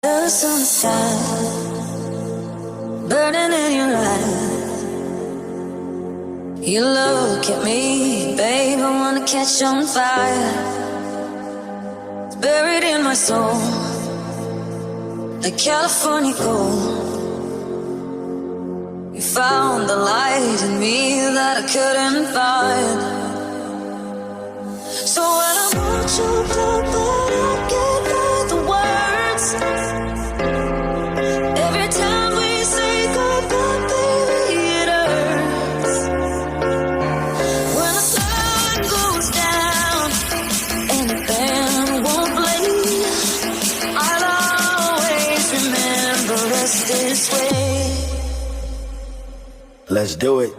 Dust on the sky, burning in your eyes. You look at me, babe, I wanna catch on fire. It's buried in my soul, like California gold. You found the light in me that I couldn't find. So when I want you, but I can't find the words. Every time we say goodbye, baby, it hurts. When the sun goes down and the band won't play, I'll always remember us this way. Let's do it.